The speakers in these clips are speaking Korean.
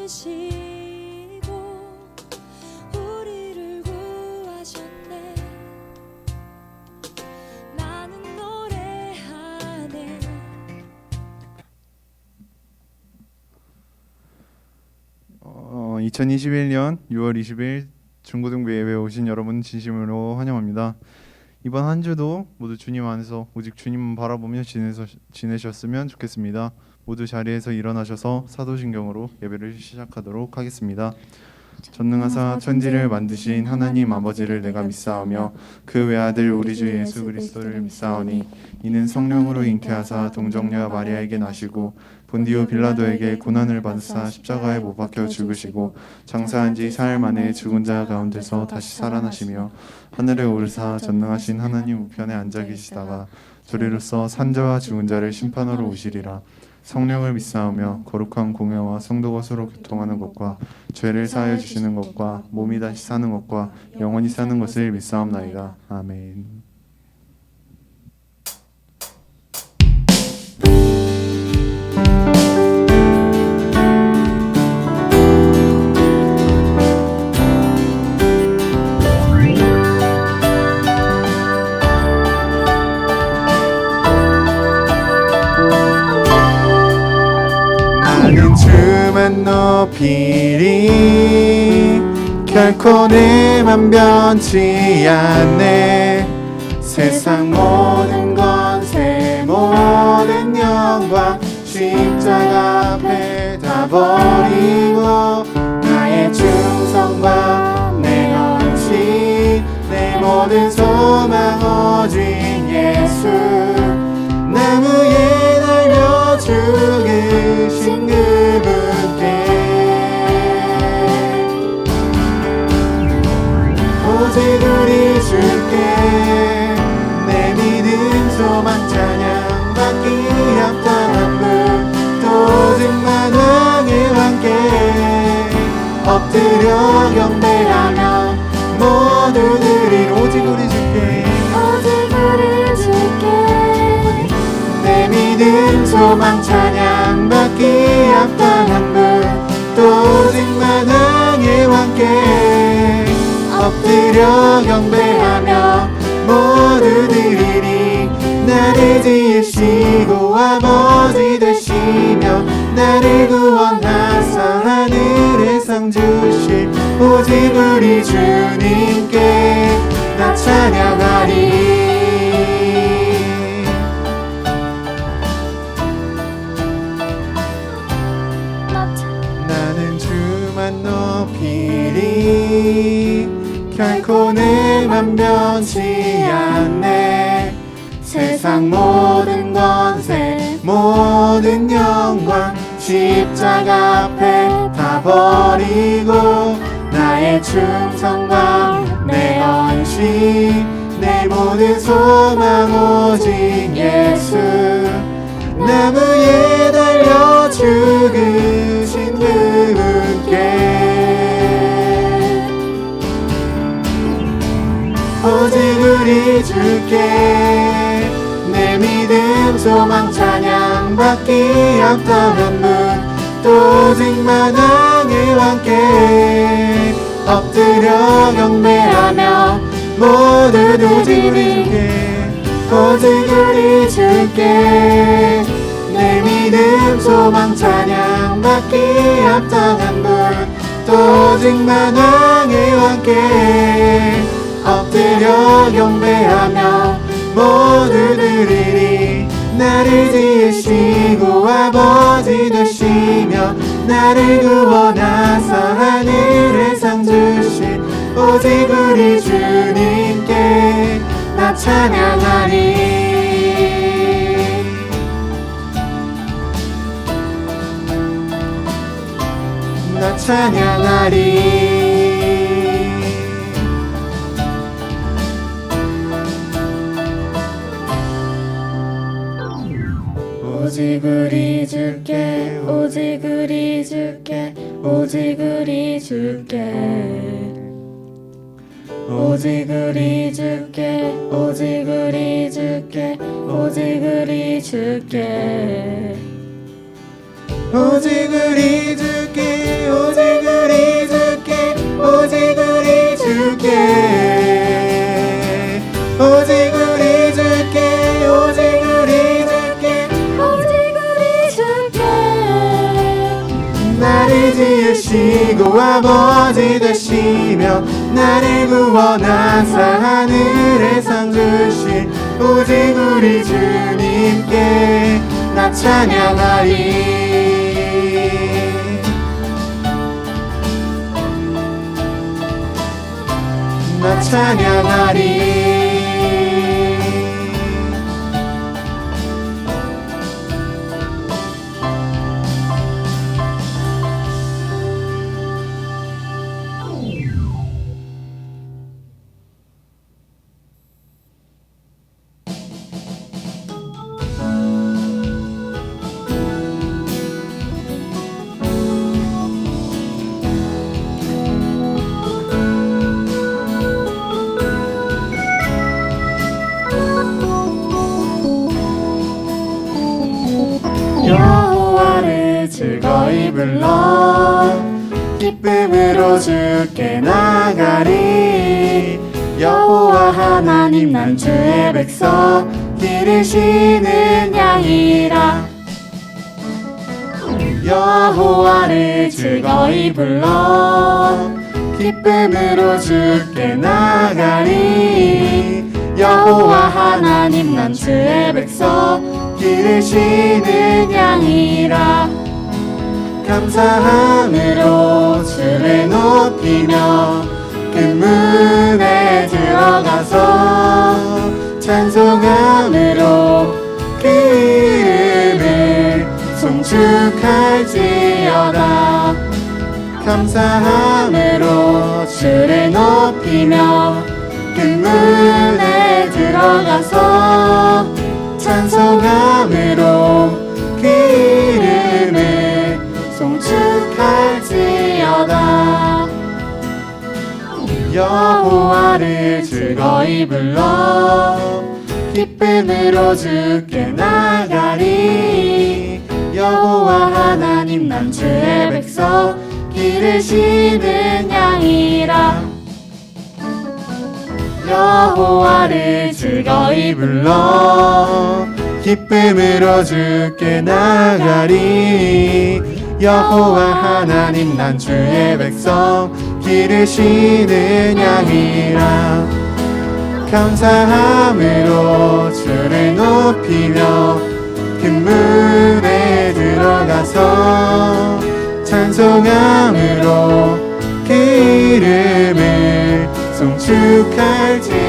계시고 우리를 구하셨네. 나는 노래하네. 2021년 6월 20일 중고등부 예배에 오신 여러분 진심으로 환영합니다. 이번 한 주도 모두 주님 안에서 오직 주님만 바라보며 지내셨으면 좋겠습니다. 모두 자리에서 일어나셔서 사도신경으로 예배를 시작하도록 하겠습니다. 전능하사 천지를 만드신 하나님 아버지를 내가 믿사오며 그 외아들 우리 주 예수 그리스도를 믿사오니 이는 성령으로 잉태하사 동정녀 마리아에게 나시고 본디오 빌라도에게 고난을 받으사 십자가에 못 박혀 죽으시고 장사한 지 사흘 만에 죽은 자 가운데서 다시 살아나시며 하늘에 오르사 전능하신 하나님 우편에 앉아 계시다가 저리로서 산자와 죽은 자를 심판하러 오시리라. 성령을 믿사오며 거룩한 공회와 성도가 서로 교통하는 것과 죄를 사하여 주시는 것과 몸이 다시 사는 것과 영원히 사는 것을 믿사옵나이다. 아멘. 나는 주만 높이리 결코 내만 변치 않네. 세상 모든 권세 모든 영광 십자가 앞에 다 버리고 나의 충성과 내 헌신 내 모든 소망 오직 예수 나무에 달려 죽으신 그분께 오직 우리 주께 내 믿음 소망 찬양 받기 합당한 분 또 오직 만왕의 왕께 엎드려 경배하며 모두 드릴 오직 우리 주께 내 믿음 소망 찬양 받기 합당한 분 또 오직 만왕의 왕께 엎드려 경배하며 모두 드리리. 나를 지으시고 아버지 되시며 나를 구원하사 하늘의 상 주실 오직 우리 주님께 나 찬양하리. 나는 주만 높이리 결코 내만 변치 않네. 세상 모든 권세 모든 영광 십자가 앞에 다 버리고 나의 충성과 내 헌신 내 모든 소망 오직 예수 나무에 달려 죽으신 그분께 오직 우리 주께 내 믿음 소망 찬양 받기 합당한 분 또 오직 만왕의 왕께 엎드려 경배하며 모두 오직 우리 주께 오직 우리 주께 내 믿음 소망 찬양 받기 합당한 분 또 오직 만왕의 왕께 엎드려 경배하며 모두 드리리. 나를 지으시고 아버지 되시며 나를 구원하사 하늘의 상 주신 오직 우리 주님께 나 찬양하리. 나 찬양하리. 오직 우리 주께 오직 우리 주께 오직 우리 주께 오직 우리 주께 오직 우리 주께 오직 우리 주께 오직 우리 주께 나를 지으시고 아버지 되시며 나를 구원하사 하늘에 상 주신 오직 우리 주님께 나 찬양하리. 나 찬양하리. 여호와를 즐거이 불러 기쁨으로 주께 나가리. 여호와 하나님 난 주의 백성 기르시는 양이라. 여호와를 즐거이 불러 기쁨으로 주께 나가리. 여호와 하나님 난 주의 백성 기르시는 양이라. 감사함으로 주를 높이며 그 문에 들어가서 찬송함으로 그 이름을 송축할지어다. 감사함으로 주를 높이며 그 문에 들어가서 찬송함으로 그 이름을 송축할지어다. 여호와를 즐거이 불러 기쁨으로 주께 나가리. 여호와 하나님 난 주의 백성 기르시는 양이라. 여호와를 즐거이 불러 기쁨으로 주께 나가리. 여호와 하나님 난 주의 백성 기르시는 양이라. 감사함으로 주를 높이며 그 문에 들어가서 찬송함으로 그 이름을 송축할지.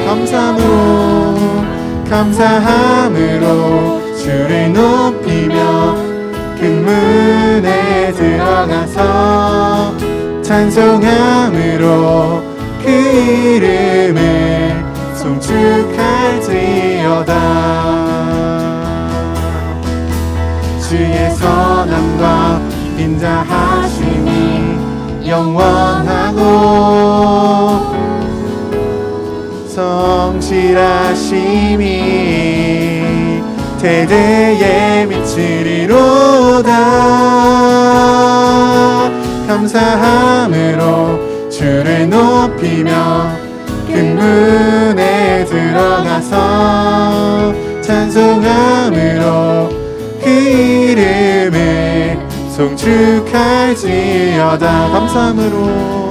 감사함으로 주를 높이며 그 문에 들어가서 찬송함으로 그 이름을 송축할지어다. 주의 선함과 인자하심이 영원하고 성실하심이 대대에 미치리로다. 감사함으로 주를 높이며 그 문에 들어가서 찬송함으로 그 이름을 송축할지어다. 감사함으로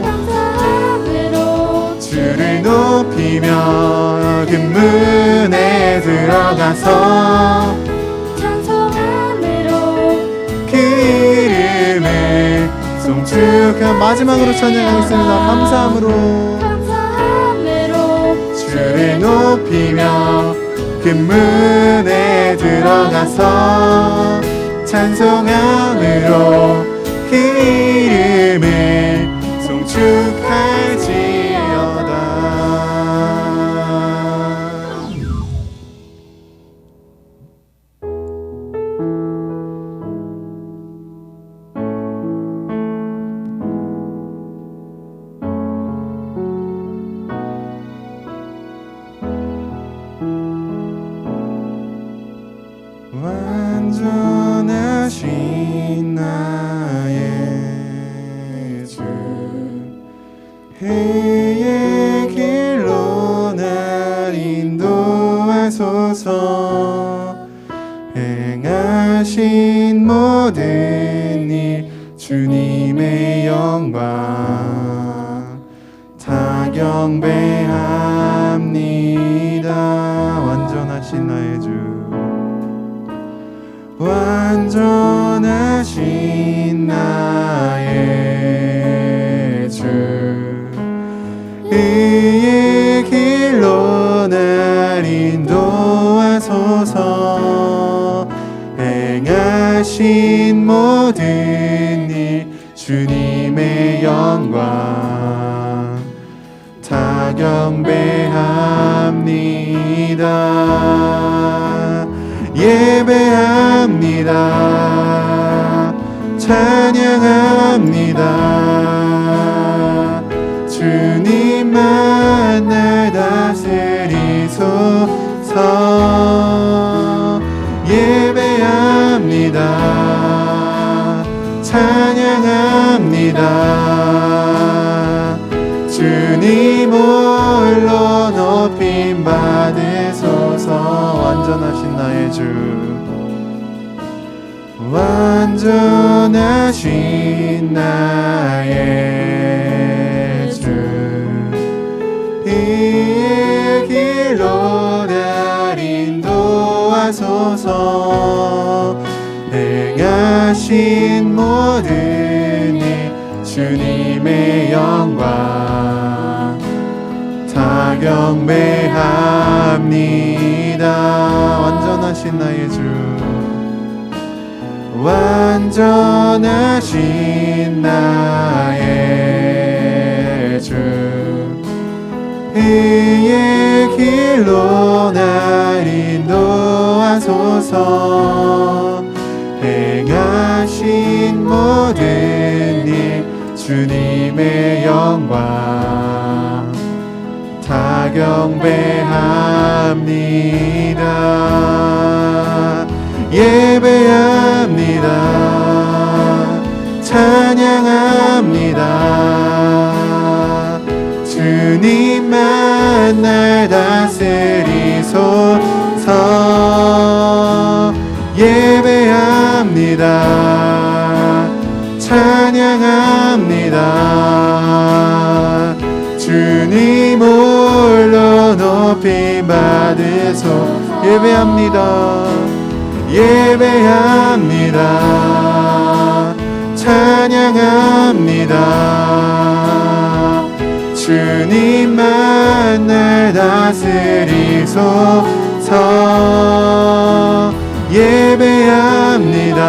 주를 높이며 그 문에 들어가서 찬송함으로 그 이름을 송축한. 마지막으로 찬양하겠습니다. 감사함으로 주를 높이며 그 문에 들어가서 찬송함으로 그 이름을 송축할지어다. 완전하신 나의 주 해의 길로 날 인도하소서. 행하신 모든 일 주님의 주님의 영광 다 경배합니다. 완전하신 나의 주, 완전하신 나의 주, 의의 길로 날 인도하소서. 행하신 모든 일 주님의 영광 다 경배합니다. 예배합니다. 찬양합니다. 주님만 날 다스리소서. 예배합니다. 찬양합니다. 주님 홀로 높임 받으소서. 완전하신 나의 주, 완전하신 나의 주, 이 길로 날 인도하소서. 행하신 모든 일 주님의 영광 다 경배합니다. 완전하신 나의 주, 완전하신 나의 주, 의의 길로 날 인도하소서. 행하신 모든 일 주님의 영광 다 경배합니다. 예배합니다. 찬양합니다. 주님만 날 다스리소서. 예배합니다. 찬양합니다. 주님 홀로 높임 받으소서. 예배합니다. 예배합니다. 찬양합니다. 주님만 날 다스리소서. 예배합니다.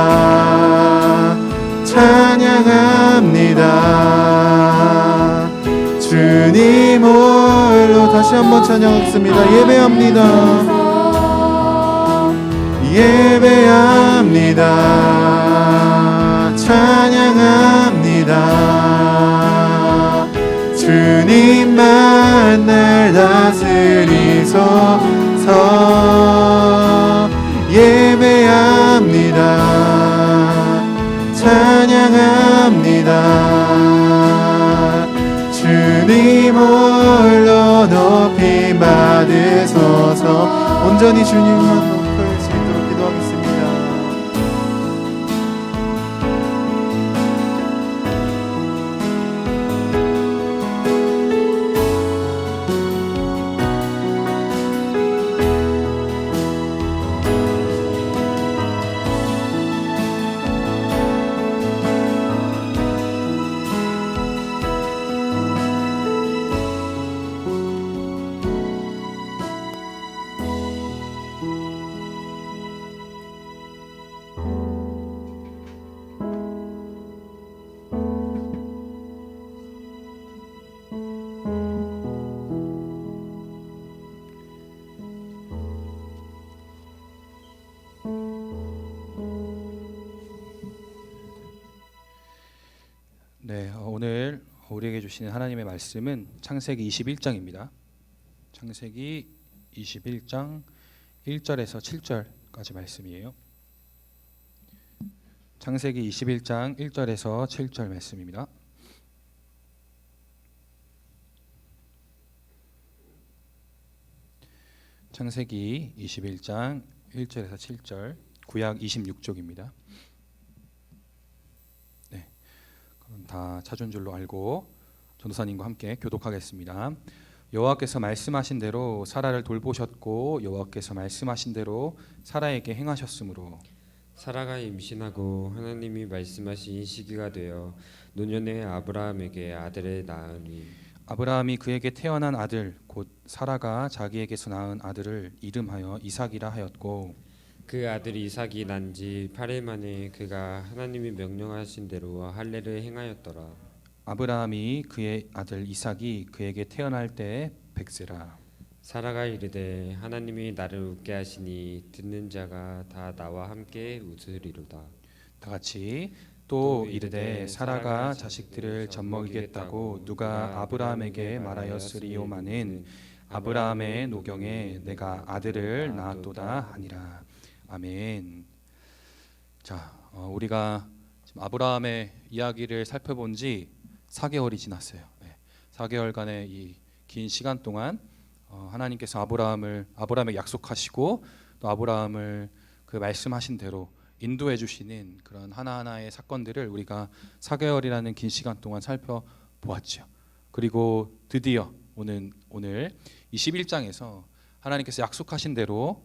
찬양합니다. 주님 홀로 다시 한번 찬양하겠습니다. 예배합니다. 예배합니다. 찬양합니다. 주님만 날 다스리소서. 예배합니다. 찬양합니다. 주님 홀로 높임 받으소서. 온전히 주님만 높일 수 있도록 기도하겠습니다. 네, 오늘 우리에게 주시는 하나님의 말씀은 창세기 21장입니다. 창세기 21장 1절에서 7절까지 말씀이에요. 창세기 21장 1절에서 7절 말씀입니다. 창세기 21장 1절에서 7절, 구약 26쪽입니다. 네, 다 찾은 줄로 알고 전도사님과 함께 교독하겠습니다. 여호와께서 말씀하신 대로 사라를 돌보셨고 여호와께서 말씀하신 대로 사라에게 행하셨으므로 사라가 임신하고 하나님이 말씀하신 시기가 되어 노년의 아브라함에게 아들을 낳으니 아브라함이 그에게 태어난 아들 곧 사라가 자기에게서 낳은 아들을 이름하여 이삭이라 하였고 그 아들 이삭이 난 지 8일 만에 그가 하나님이 명령하신 대로 할례를 행하였더라. 아브라함이 그의 아들 이삭이 그에게 태어날 때에 100세라. 사라가 이르되 하나님이 나를 웃게 하시니 듣는 자가 다 나와 함께 웃으리로다. 다 같이 또 이르되 사라가 자식들을 젖먹이겠다고 누가 아브라함에게 말하였으리요마는 아브라함의 노경에 내가 아들을 낳았도다 하니라. 아멘. 자, 우리가 지금 아브라함의 이야기를 살펴본 지 4개월이 지났어요. 4개월간의 이 긴 시간 동안 하나님께서 아브라함에게 약속하시고 또 아브라함을 그 말씀하신 대로 인도해 주시는 그런 하나하나의 사건들을 우리가 4개월이라는 긴 시간 동안 살펴보았죠. 그리고 드디어 오늘 21장에서 하나님께서 약속하신 대로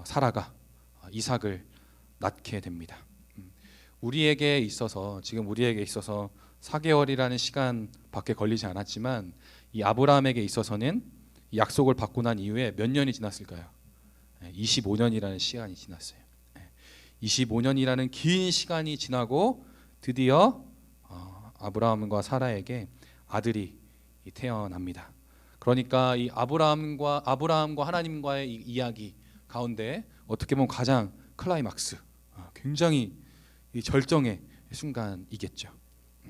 사라가 이삭을 낳게 됩니다. 지금 우리에게 있어서 4개월이라는 시간밖에 걸리지 않았지만 이 아브라함에게 있어서는 이 약속을 받고 난 이후에 몇 년이 지났을까요? 25년이라는 시간이 지났어요. 25년이라는 긴 시간이 지나고 드디어 아브라함과 사라에게 아들이 태어납니다. 그러니까 이 아브라함과 하나님과의 이 이야기 가운데 어떻게 보면 가장 클라이막스, 굉장히 이 절정의 순간이겠죠.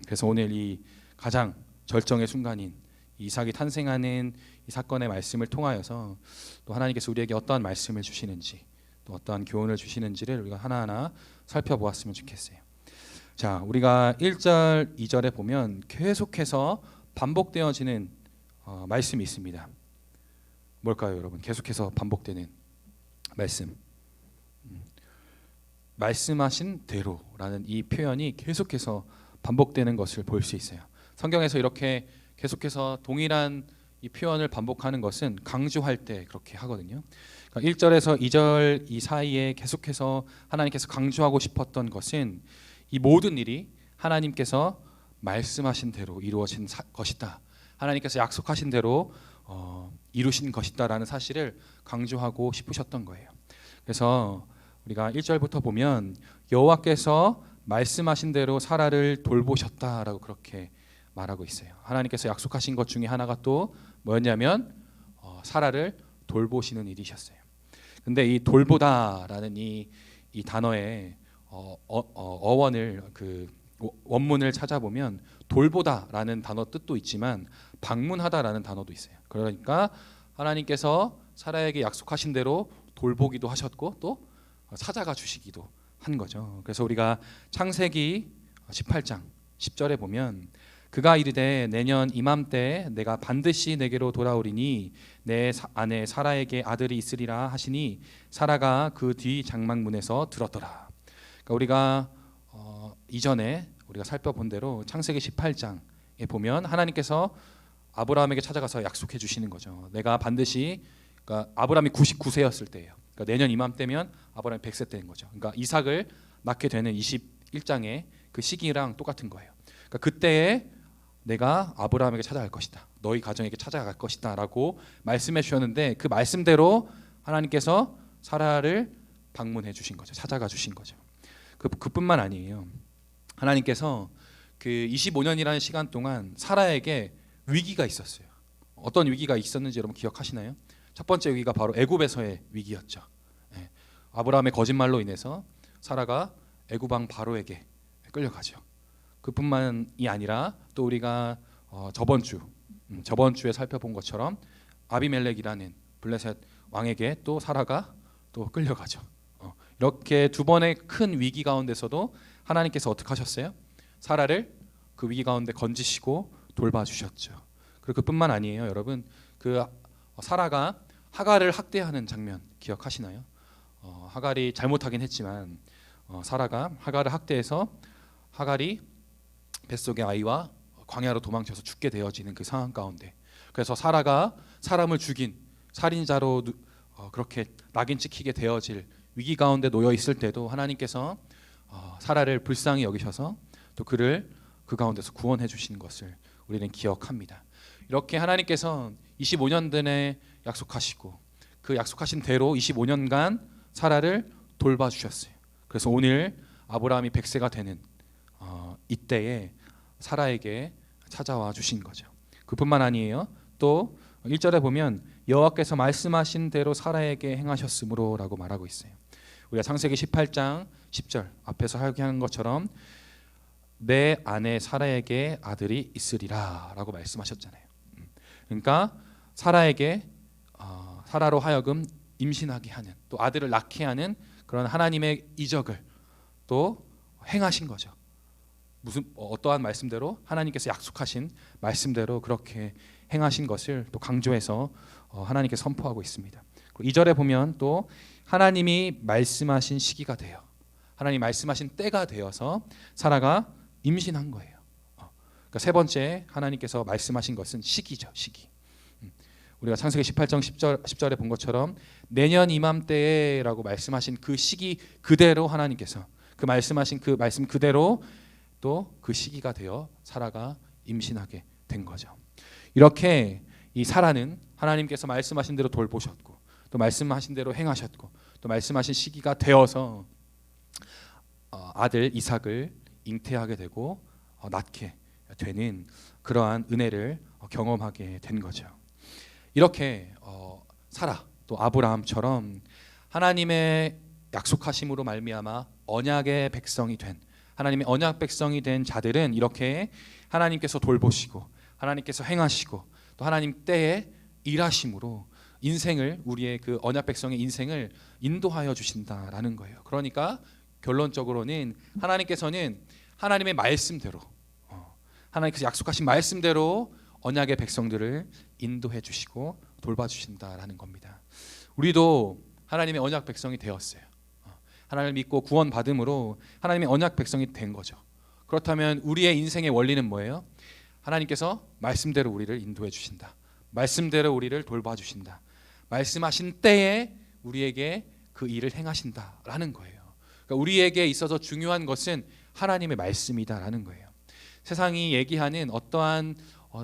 그래서 오늘 이 가장 절정의 순간인 이삭이 탄생하는 이 사건의 말씀을 통하여서 또 하나님께서 우리에게 어떠한 말씀을 주시는지 또 어떠한 교훈을 주시는지를 우리가 하나하나 살펴보았으면 좋겠어요. 자, 우리가 1절, 2절에 보면 계속해서 반복되어지는 말씀이 있습니다. 뭘까요, 여러분? 계속해서 반복되는 말씀. 말씀하신 대로라는 이 표현이 계속해서 반복되는 것을 볼 수 있어요. 성경에서 이렇게 계속해서 동일한 이 표현을 반복하는 것은 강조할 때 그렇게 하거든요. 그러니까 1절에서 2절 이 사이에 계속해서 하나님께서 강조하고 싶었던 것은 이 모든 일이 하나님께서 말씀하신 대로 이루어진 것이다. 하나님께서 약속하신 대로 이루신 것이다라는 사실을 강조하고 싶으셨던 거예요. 그래서 우리가 1절부터 보면 여호와께서 말씀하신 대로 사라를 돌보셨다라고 그렇게 말하고 있어요. 하나님께서 약속하신 것 중에 하나가 또 뭐였냐면 사라를 돌보시는 일이셨어요. 근데 이 돌보다라는 이 단어의 어원을 그 원문을 찾아보면 돌보다라는 단어 뜻도 있지만 방문하다라는 단어도 있어요. 그러니까 하나님께서 사라에게 약속하신 대로 돌보기도 하셨고 또 찾아가 주시기도 한 거죠. 그래서 우리가 창세기 18장 10절에 보면 그가 이르되 내년 이맘때 내가 반드시 내게로 돌아오리니 내 아내 사라에게 아들이 있으리라 하시니 사라가 그 뒤 장막문에서 들었더라. 그러니까 우리가 이전에 우리가 살펴본 대로 창세기 18장에 보면 하나님께서 아브라함에게 찾아가서 약속해 주시는 거죠. 내가 반드시, 그러니까 아브라함이 99세였을 때예요. 그러니까 내년 이맘때면 아브라함이 100세 때인 거죠. 그러니까 이삭을 낳게 되는 21장의 그 시기랑 똑같은 거예요. 그러니까 그때에 내가 아브라함에게 찾아갈 것이다. 너희 가정에게 찾아갈 것이다 라고 말씀해 주셨는데 그 말씀대로 하나님께서 사라를 방문해 주신 거죠. 찾아가 주신 거죠. 그뿐만 아니에요. 하나님께서 그 25년이라는 시간 동안 사라에게 위기가 있었어요. 어떤 위기가 있었는지 여러분 기억하시나요? 첫 번째 위기가 바로 애굽에서의 위기였죠. 아브라함의 거짓말로 인해서 사라가 애굽 왕 바로에게 끌려가죠. 그뿐만이 아니라 또 우리가 저번 주에 살펴본 것처럼 아비멜렉이라는 블레셋 왕에게 또 사라가 또 끌려가죠. 이렇게 두 번의 큰 위기 가운데서도 하나님께서 어떻게 하셨어요? 사라를 그 위기 가운데 건지시고 돌봐주셨죠. 그리고 그뿐만 아니에요, 여러분. 그 사라가 하갈을 학대하는 장면 기억하시나요? 하갈이 잘못하긴 했지만 사라가 하갈을 학대해서 하갈이 뱃속의 아이와 광야로 도망쳐서 죽게 되어지는 그 상황 가운데, 그래서 사라가 사람을 죽인 살인자로 그렇게 낙인 찍히게 되어질 위기 가운데 놓여 있을 때도 하나님께서 사라를 불쌍히 여기셔서 또 그를 그 가운데서 구원해 주신 것을 우리는 기억합니다. 이렇게 하나님께서 25년 전에 약속하시고 그 약속하신 대로 25년간 사라를 돌봐주셨어요. 그래서 오늘 아브라함이 100세가 되는 이때에 사라에게 찾아와 주신 거죠. 그뿐만 아니에요. 또 1절에 보면 여호와께서 말씀하신 대로 사라에게 행하셨으므로라고 말하고 있어요. 우리가 창세기 18장 10절 앞에서 하는 것처럼 내 아내 사라에게 아들이 있으리라라고 말씀하셨잖아요. 그러니까 사라에게 사라로 하여금 임신하게 하는, 또 아들을 낳게 하는 그런 하나님의 이적을 또 행하신 거죠. 무슨 어떠한 말씀대로 하나님께서 약속하신 말씀대로 그렇게 행하신 것을 또 강조해서 하나님께 선포하고 있습니다. 2절에 보면 또 하나님이 말씀하신 시기가 되어, 하나님 말씀하신 때가 되어서 사라가 임신한 거예요. 그러니까 세 번째 하나님께서 말씀하신 것은 시기죠. 시기. 우리가 창세기 18장 10절에 본 것처럼 내년 이맘때라고 말씀하신 그 시기 그대로 하나님께서 그 말씀하신 그 말씀 그대로 또 그 시기가 되어 사라가 임신하게 된 거죠. 이렇게 이 사라는 하나님께서 말씀하신 대로 돌보셨고 또 말씀하신 대로 행하셨고 또 말씀하신 시기가 되어서 아들 이삭을 잉태하게 되고 낳게 되는 그러한 은혜를 경험하게 된 거죠. 이렇게 사라 또 아브라함처럼 하나님의 약속하심으로 말미암아 언약의 백성이 된, 하나님의 언약 백성이 된 자들은 이렇게 하나님께서 돌보시고 하나님께서 행하시고 또 하나님 때에 일하심으로 인생을, 우리의 그 언약 백성의 인생을 인도하여 주신다라는 거예요. 그러니까 결론적으로는 하나님께서는 하나님의 말씀대로, 하나님께서 약속하신 말씀대로 언약의 백성들을 인도해 주시고 돌봐 주신다라는 겁니다. 우리도 하나님의 언약 백성이 되었어요. 하나님을 믿고 구원받음으로 하나님의 언약 백성이 된 거죠. 그렇다면 우리의 인생의 원리는 뭐예요? 하나님께서 말씀대로 우리를 인도해 주신다. 말씀대로 우리를 돌봐 주신다. 말씀하신 때에 우리에게 그 일을 행하신다라는 거예요. 그러니까 우리에게 있어서 중요한 것은 하나님의 말씀이다라는 거예요. 세상이 얘기하는 어떠한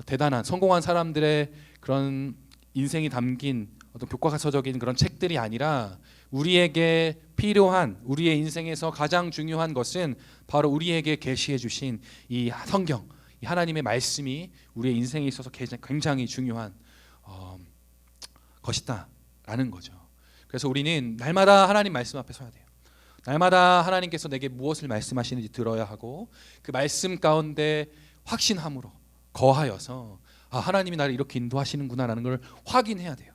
대단한 성공한 사람들의 그런 인생이 담긴 어떤 교과서적인 그런 책들이 아니라 우리에게 필요한, 우리의 인생에서 가장 중요한 것은 바로 우리에게 계시해 주신 이 성경, 이 하나님의 말씀이 우리의 인생에 있어서 굉장히 중요한 것이다라는 거죠. 그래서 우리는 날마다 하나님 말씀 앞에 서야 돼요. 날마다 하나님께서 내게 무엇을 말씀하시는지 들어야 하고 그 말씀 가운데 확신함으로 거하여서 하나님이 나를 이렇게 인도하시는구나라는 걸 확인해야 돼요.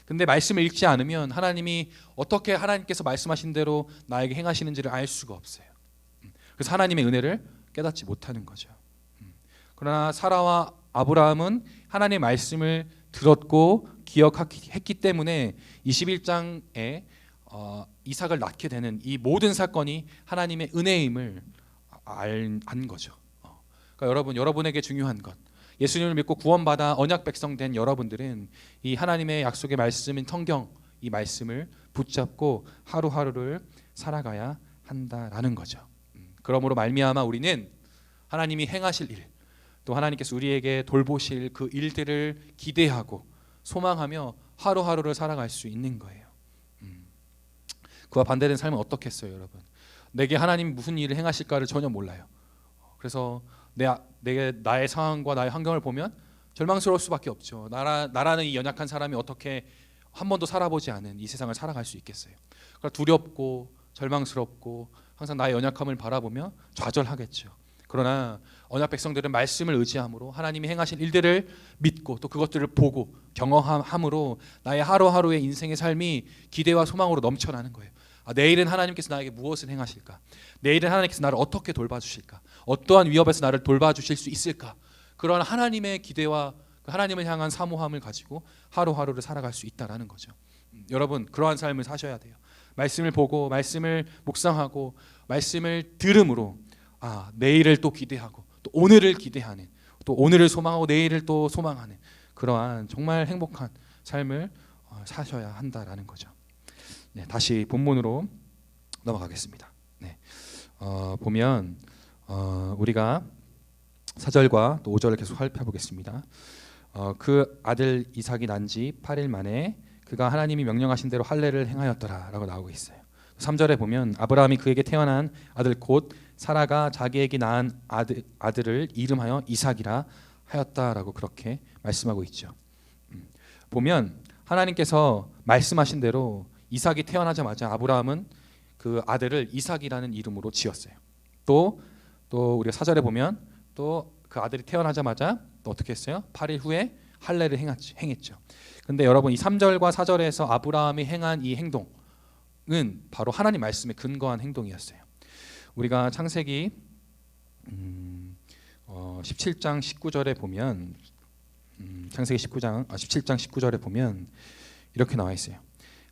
근데 말씀을 읽지 않으면 하나님이 어떻게 하나님께서 말씀하신 대로 나에게 행하시는지를 알 수가 없어요. 그래서 하나님의 은혜를 깨닫지 못하는 거죠. 그러나 사라와 아브라함은 하나님의 말씀을 들었고 기억했기 때문에 21장에 이삭을 낳게 되는 이 모든 사건이 하나님의 은혜임을 안 거죠. 그러니까 여러분에게 중요한 것, 예수님을 믿고 구원받아 언약 백성 된 여러분들은 이 하나님의 약속의 말씀인 성경, 이 말씀을 붙잡고 하루하루를 살아가야 한다라는 거죠. 그러므로 말미암아 우리는 하나님이 행하실 일, 또 하나님께서 우리에게 돌보실 그 일들을 기대하고 소망하며 하루하루를 살아갈 수 있는 거예요. 그와 반대된 삶은 어떻겠어요, 여러분? 내게 하나님이 무슨 일을 행하실까를 전혀 몰라요. 그래서 나의 상황과 나의 환경을 보면 절망스러울 수밖에 없죠. 나라는 이 연약한 사람이 어떻게 한 번도 살아보지 않은 이 세상을 살아갈 수 있겠어요? 그러니까 두렵고 절망스럽고 항상 나의 연약함을 바라보며 좌절하겠죠. 그러나 언약 백성들은 말씀을 의지함으로 하나님이 행하신 일들을 믿고 또 그것들을 보고 경험함으로 나의 하루하루의 인생의 삶이 기대와 소망으로 넘쳐나는 거예요. 내일은 하나님께서 나에게 무엇을 행하실까? 내일은 하나님께서 나를 어떻게 돌봐주실까? 어떠한 위협에서 나를 돌봐주실 수 있을까? 그런 하나님의 기대와 하나님을 향한 사모함을 가지고 하루하루를 살아갈 수 있다라는 거죠. 여러분, 그러한 삶을 사셔야 돼요. 말씀을 보고 말씀을 묵상하고 말씀을 들음으로 내일을 또 기대하고 또 오늘을 기대하는, 또 오늘을 소망하고 내일을 또 소망하는 그러한 정말 행복한 삶을 사셔야 한다라는 거죠. 네, 다시 본문으로 넘어가겠습니다. 네, 보면 우리가 4절과 또 5절을 계속 살펴보겠습니다. 그 아들 이삭이 난 지 8일 만에 그가 하나님이 명령하신 대로 할례를 행하였더라라고 나오고 있어요. 3절에 보면 아브라함이 그에게 태어난 아들 곧 사라가 자기에게 낳은 아들을 이름하여 이삭이라 하였다라고 그렇게 말씀하고 있죠. 보면 하나님께서 말씀하신 대로 이삭이 태어나자마자 아브라함은 그 아들을 이삭이라는 이름으로 지었어요. 또 우리가 4절에 보면 또 그 아들이 태어나자마자 또 어떻게 했어요? 8일 후에 할례를 행했죠. 근데 여러분 이 3절과 4절에서 아브라함이 행한 이 행동은 바로 하나님 말씀에 근거한 행동이었어요. 우리가 창세기 17장 19절에 보면 창세기 17장 19절에 보면 이렇게 나와 있어요.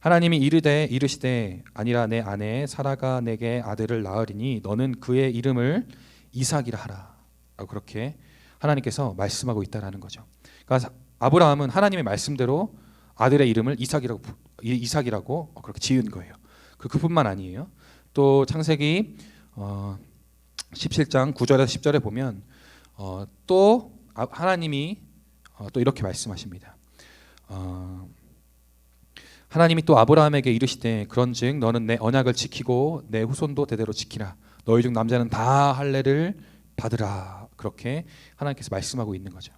하나님이 이르시되 아니라 내 아내 사라가 내게 아들을 낳으리니 너는 그의 이름을 이삭이라 하라. 그렇게 하나님께서 말씀하고 있다라는 거죠. 그러니까 아브라함은 하나님의 말씀대로 아들의 이름을 이삭이라고 그렇게 지은 거예요. 그뿐만 아니에요. 또 창세기 17장 9절에서 10절에 보면 또 하나님이 또 이렇게 말씀하십니다. 하나님이 또 아브라함에게 이르시되 그런즉 너는 내 언약을 지키고 내 후손도 대대로 지키라. 너희 중 남자는 다 할례를 받으라. 그렇게 하나님께서 말씀하고 있는 거죠.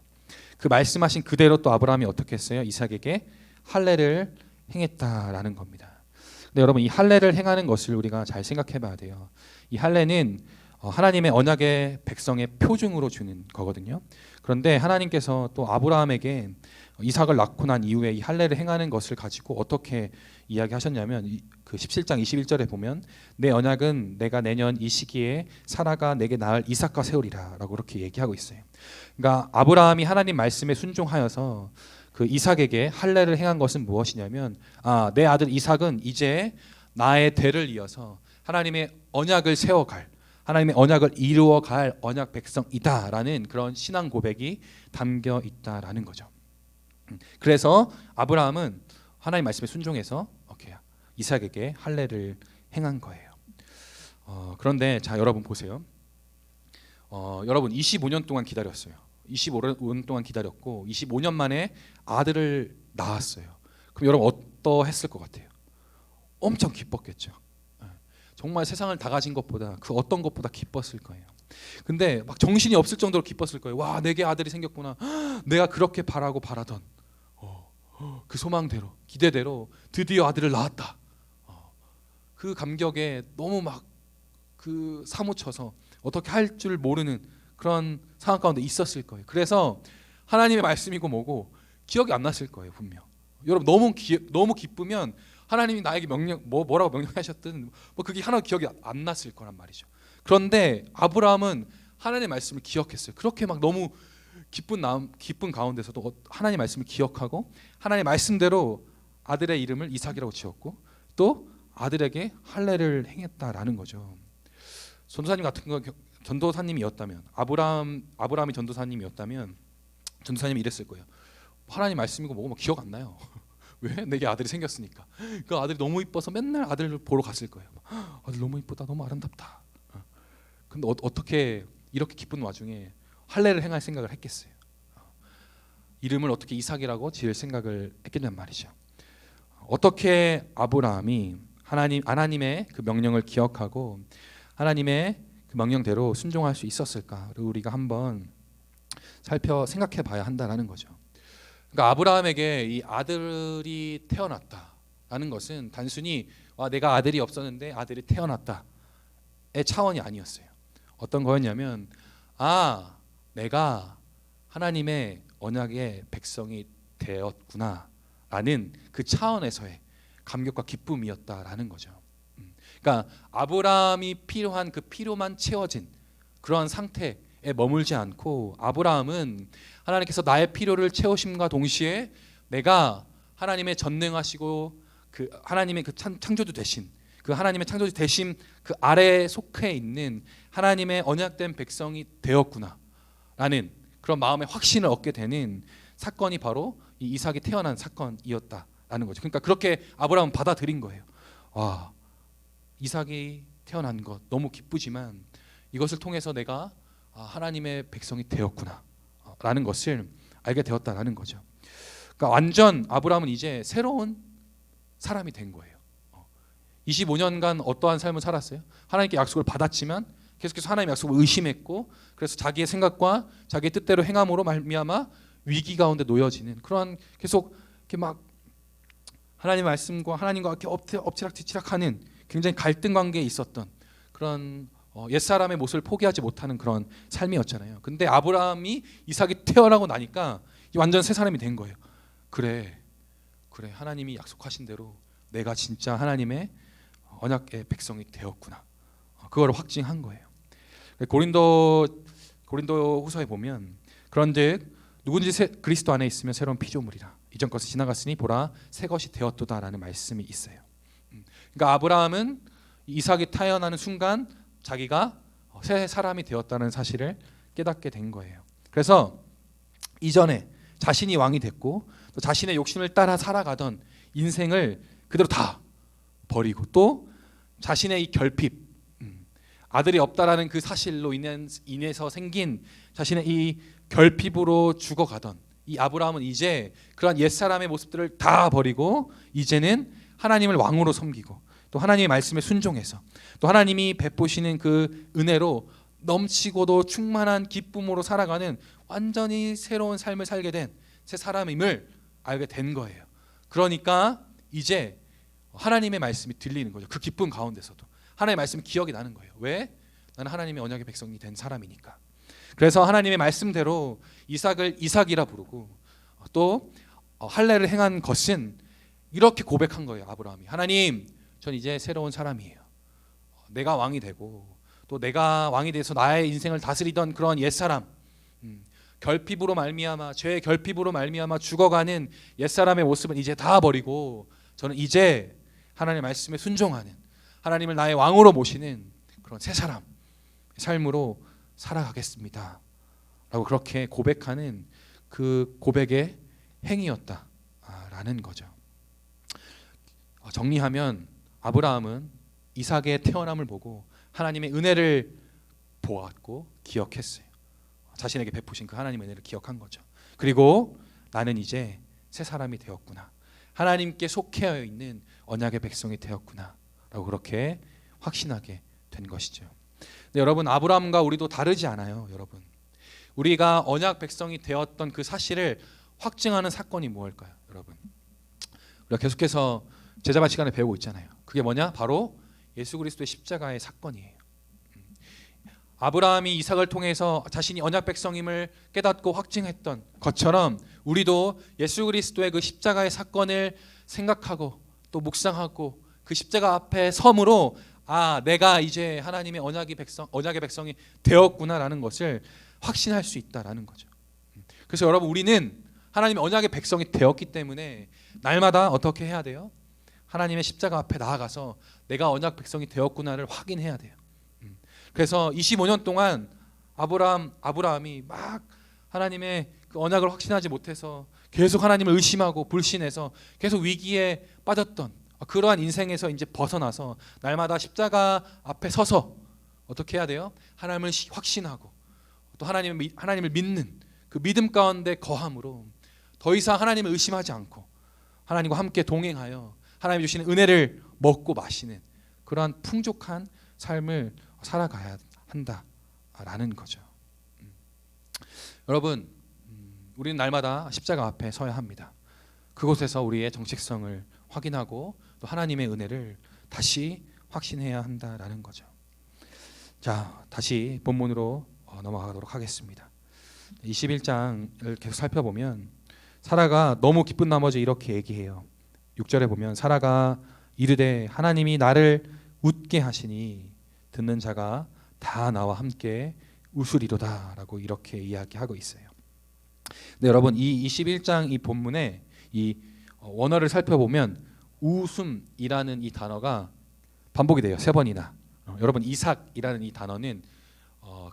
그 말씀하신 그대로 또 아브라함이 어떻게 했어요? 이삭에게 할례를 행했다라는 겁니다. 근데 여러분 이 할례를 행하는 것을 우리가 잘 생각해 봐야 돼요. 이 할례는 하나님의 언약의 백성의 표징으로 주는 거거든요. 그런데 하나님께서 또 아브라함에게 이삭을 낳고 난 이후에 이 할례를 행하는 것을 가지고 어떻게 이야기하셨냐면 그 17장 21절에 보면 내 언약은 내가 내년 이 시기에 사라가 내게 낳을 이삭과 세우리라라고 그렇게 얘기하고 있어요. 그러니까 아브라함이 하나님 말씀에 순종하여서 그 이삭에게 할례를 행한 것은 무엇이냐면 내 아들 이삭은 이제 나의 대를 이어서 하나님의 언약을 세워갈, 하나님의 언약을 이루어갈 언약 백성이다라는 그런 신앙 고백이 담겨 있다라는 거죠. 그래서 아브라함은 하나님 말씀에 순종해서 이삭에게 할례를 행한 거예요. 그런데 자 여러분 보세요. 여러분 25년 동안 기다렸어요. 25년 동안 기다렸고 25년 만에 아들을 낳았어요. 그럼 여러분 어떠했을 것 같아요? 엄청 기뻤겠죠. 정말 세상을 다 가진 것보다 그 어떤 것보다 기뻤을 거예요. 근데 막 정신이 없을 정도로 기뻤을 거예요. 와, 내게 아들이 생겼구나. 내가 그렇게 바라던 그 소망대로, 기대대로 드디어 아들을 낳았다. 그 감격에 너무 막 그 사무쳐서 어떻게 할 줄 모르는 그런 상황 가운데 있었을 거예요. 그래서 하나님의 말씀이고 뭐고 기억이 안 났을 거예요, 분명. 여러분 너무 기쁘면 하나님이 나에게 뭐라고 명령하셨든 그게 하나 기억이 안 났을 거란 말이죠. 그런데 아브라함은 하나님의 말씀을 기억했어요. 그렇게 막 너무 기쁜 가운데서도 하나님의 말씀을 기억하고 하나님의 말씀대로 아들의 이름을 이삭이라고 지었고 또 아들에게 할례를 행했다라는 거죠. 전도사님 같은 거 전도사님이었다면 아브라함이 전도사님이었다면 전도사님이 이랬을 거예요. 하나님 말씀이고 뭐고 기억 안 나요. 왜? 내게 아들이 생겼으니까. 그 아들이 너무 이뻐서 맨날 아들을 보러 갔을 거예요. 아들 너무 이쁘다, 너무 아름답다. 근데 어떻게 이렇게 기쁜 와중에 할례를 행할 생각을 했겠어요? 이름을 어떻게 이삭이라고 지을 생각을 했겠냔 말이죠. 어떻게 아브라함이 하나님의 그 명령을 기억하고 하나님의 그 명령대로 순종할 수 있었을까? 우리가 한번 생각해 봐야 한다라는 거죠. 그러니까 아브라함에게 이 아들이 태어났다라는 것은 단순히 내가 아들이 없었는데 아들이 태어났다의 차원이 아니었어요. 어떤 거였냐면 내가 하나님의 언약의 백성이 되었구나라는 그 차원에서의 감격과 기쁨이었다라는 거죠. 그러니까 아브라함이 필요한 그 필요만 채워진 그러한 상태에 머물지 않고 아브라함은 하나님께서 나의 필요를 채우심과 동시에 내가 하나님의 전능하시고 그 하나님의 그 창조주 되신 그 하나님의 창조주 대신 그 아래에 속해 있는 하나님의 언약된 백성이 되었구나라는 그런 마음의 확신을 얻게 되는 사건이 바로 이 이삭이 태어난 사건이었다라는 거죠. 그러니까 그렇게 아브라함은 받아들인 거예요. 와, 이삭이 태어난 것 너무 기쁘지만 이것을 통해서 내가 하나님의 백성이 되었구나라는 것을 알게 되었다라는 거죠. 그러니까 완전 아브라함은 이제 새로운 사람이 된 거예요. 25년간 어떠한 삶을 살았어요? 하나님께 약속을 받았지만 계속해서 하나님의 약속을 의심했고, 그래서 자기의 생각과 자기의 뜻대로 행함으로 말미암아 위기 가운데 놓여지는 그런, 계속 이렇게 막 하나님의 말씀과 하나님과 이렇게 엎치락뒤치락하는 굉장히 갈등 관계에 있었던 그런 옛사람의 모습을 포기하지 못하는 그런 삶이었잖아요. 근데 아브라함이 이삭이 태어나고 나니까 완전 새 사람이 된 거예요. 그래 하나님이 약속하신 대로 내가 진짜 하나님의 언약의 백성이 되었구나. 그걸 확증한 거예요. 고린도 후서에 보면 그런즉 누구든지 그리스도 안에 있으면 새로운 피조물이라 이전 것이 지나갔으니 보라 새 것이 되었도다라는 말씀이 있어요. 그러니까 아브라함은 이삭이 태어나는 순간 자기가 새 사람이 되었다는 사실을 깨닫게 된 거예요. 그래서 이전에 자신이 왕이 됐고 또 자신의 욕심을 따라 살아가던 인생을 그대로 다 버리고, 또 자신의 이 결핍, 아들이 없다라는 그 사실로 인해서 생긴 자신의 이 결핍으로 죽어가던 이 아브라함은 이제 그러한 옛사람의 모습들을 다 버리고 이제는 하나님을 왕으로 섬기고 또 하나님의 말씀에 순종해서 또 하나님이 베푸시는 그 은혜로 넘치고도 충만한 기쁨으로 살아가는 완전히 새로운 삶을 살게 된 새 사람임을 알게 된 거예요. 그러니까 이제 하나님의 말씀이 들리는 거죠. 그 기쁨 가운데서도 하나님의 말씀이 기억이 나는 거예요. 왜? 나는 하나님의 언약의 백성이 된 사람이니까. 그래서 하나님의 말씀대로 이삭을 이삭이라 부르고 또 할례를 행한 것은 이렇게 고백한 거예요. 아브라함이, 하나님, 전 이제 새로운 사람이에요. 내가 왕이 되고 또 내가 왕이 돼서 나의 인생을 다스리던 그런 옛사람, 결핍으로 말미암아, 죄의 결핍으로 말미암아 죽어가는 옛사람의 모습은 이제 다 버리고 저는 이제 하나님의 말씀에 순종하는, 하나님을 나의 왕으로 모시는 그런 새 사람 삶으로 살아가겠습니다 라고 그렇게 고백하는 그 고백의 행위였다라는 거죠. 정리하면 아브라함은 이삭의 태어남을 보고 하나님의 은혜를 보았고 기억했어요. 자신에게 베푸신 그 하나님의 은혜를 기억한 거죠. 그리고 나는 이제 새 사람이 되었구나, 하나님께 속해 있는 언약의 백성이 되었구나 라고 그렇게 확신하게 된 것이죠. 근데 여러분, 아브라함과 우리도 다르지 않아요. 여러분, 우리가 언약 백성이 되었던 그 사실을 확증하는 사건이 무엇일까요? 여러분, 우리가 계속해서 제자반 시간에 배우고 있잖아요. 그게 뭐냐? 바로 예수 그리스도의 십자가의 사건이에요. 아브라함이 이삭을 통해서 자신이 언약 백성임을 깨닫고 확증했던 것처럼 우리도 예수 그리스도의 그 십자가의 사건을 생각하고 또 묵상하고 그 십자가 앞에 섬으로 내가 이제 하나님의 언약의 백성이 되었구나라는 것을 확신할 수 있다라는 거죠. 그래서 여러분, 우리는 하나님의 언약의 백성이 되었기 때문에 날마다 어떻게 해야 돼요? 하나님의 십자가 앞에 나아가서 내가 언약 백성이 되었구나를 확인해야 돼요. 그래서 25년 동안 아브라함이 막 하나님의 그 언약을 확신하지 못해서 계속 하나님을 의심하고 불신해서 계속 위기에 빠졌던 그러한 인생에서 이제 벗어나서 날마다 십자가 앞에 서서 어떻게 해야 돼요? 하나님을 확신하고 또 하나님을 믿는 그 믿음 가운데 거함으로 더 이상 하나님을 의심하지 않고 하나님과 함께 동행하여 하나님이 주시는 은혜를 먹고 마시는 그러한 풍족한 삶을 살아가야 한다라는 거죠. 여러분, 우리는 날마다 십자가 앞에 서야 합니다. 그곳에서 우리의 정체성을 확인하고 또 하나님의 은혜를 다시 확신해야 한다라는 거죠. 자, 다시 본문으로 넘어가도록 하겠습니다. 21장을 계속 살펴보면 사라가 너무 기쁜 나머지 이렇게 얘기해요. 6절에 보면 사라가 이르되 하나님이 나를 웃게 하시니 듣는 자가 다 나와 함께 웃으리로다라고 이렇게 이야기하고 있어요. 근데 여러분, 이 21장 이 본문에 이 원어를 살펴보면 웃음이라는 이 단어가 반복이 돼요. 3번이나. 여러분 이삭이라는 이 단어는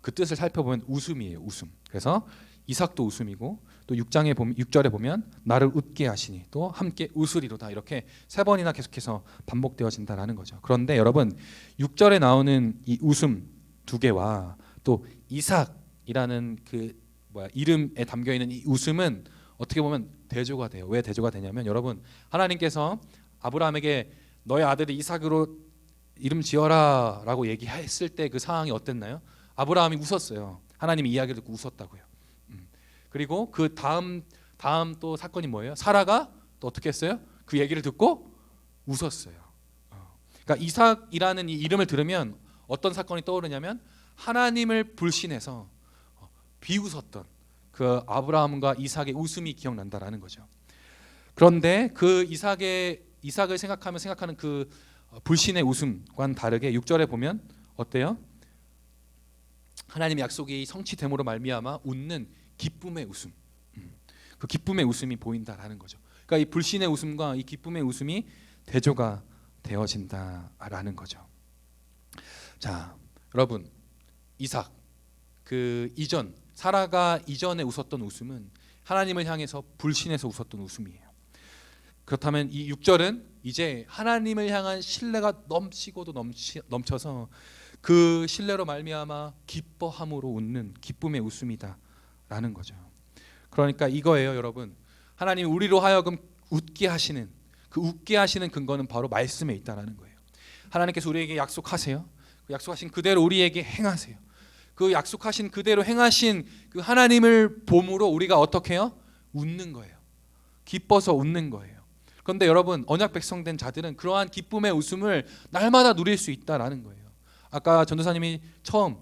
그 뜻을 살펴보면 웃음이에요. 웃음. 그래서 이삭도 웃음이고 또 6절에 보면 나를 웃게 하시니 또 함께 웃으리로다. 이렇게 3번이나 계속해서 반복되어진다라는 거죠. 그런데 여러분 6절에 나오는 이 웃음 2개와 또 이삭이라는 그 이름에 담겨 있는 이 웃음은 어떻게 보면 대조가 돼요. 왜 대조가 되냐면 여러분 하나님께서 아브라함에게 너의 아들이 이삭으로 이름 지어라라고 얘기했을 때 그 상황이 어땠나요? 아브라함이 웃었어요. 하나님이 이야기를 듣고 웃었다고요. 그리고 그 다음 또 사건이 뭐예요? 사라가 또 어떻게 했어요? 그 얘기를 듣고 웃었어요. 그러니까 이삭이라는 이 이름을 들으면 어떤 사건이 떠오르냐면 하나님을 불신해서 비웃었던 그 아브라함과 이삭의 웃음이 기억난다라는 거죠. 그런데 그 이삭을 생각하는 그 불신의 웃음과는 다르게 6절에 보면 어때요? 하나님의 약속이 성취됨으로 말미암아 웃는 기쁨의 웃음, 그 기쁨의 웃음이 보인다라는 거죠. 그러니까 이 불신의 웃음과 이 기쁨의 웃음이 대조가 되어진다라는 거죠. 자, 여러분 이삭 그 이전 사라가 이전에 웃었던 웃음은 하나님을 향해서 불신해서 웃었던 웃음이에요. 그렇다면 이 6절은 이제 하나님을 향한 신뢰가 넘치고도 넘쳐서 그 신뢰로 말미암아 기뻐함으로 웃는 기쁨의 웃음이다라는 거죠. 그러니까 이거예요, 여러분. 하나님 우리로 하여금 웃게 하시는 그 웃게 하시는 근거는 바로 말씀에 있다라는 거예요. 하나님께서 우리에게 약속하세요. 그 약속하신 그대로 우리에게 행하세요. 그 약속하신 그대로 행하신 그 하나님을 봄으로 우리가 어떻게 해요? 웃는 거예요. 기뻐서 웃는 거예요. 그런데 여러분 언약 백성된 자들은 그러한 기쁨의 웃음을 날마다 누릴 수 있다라는 거예요. 아까 전도사님이 처음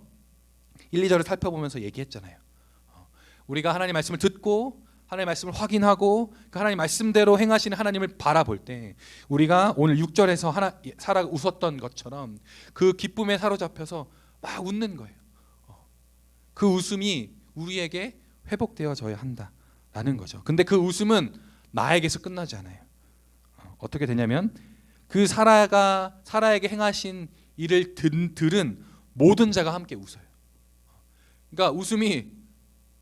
1, 2절을 살펴보면서 얘기했잖아요. 우리가 하나님 말씀을 듣고 하나님 말씀을 확인하고 그 하나님 말씀대로 행하시는 하나님을 바라볼 때 우리가 오늘 6절에서 사라가 웃었던 것처럼 그 기쁨에 사로잡혀서 막 웃는 거예요. 그 웃음이 우리에게 회복되어져야 한다라는 거죠. 근데 그 웃음은 나에게서 끝나지 않아요. 어떻게 되냐면 그 사라에게 행하신 일을 들은 모든 자가 함께 웃어요. 그러니까 웃음이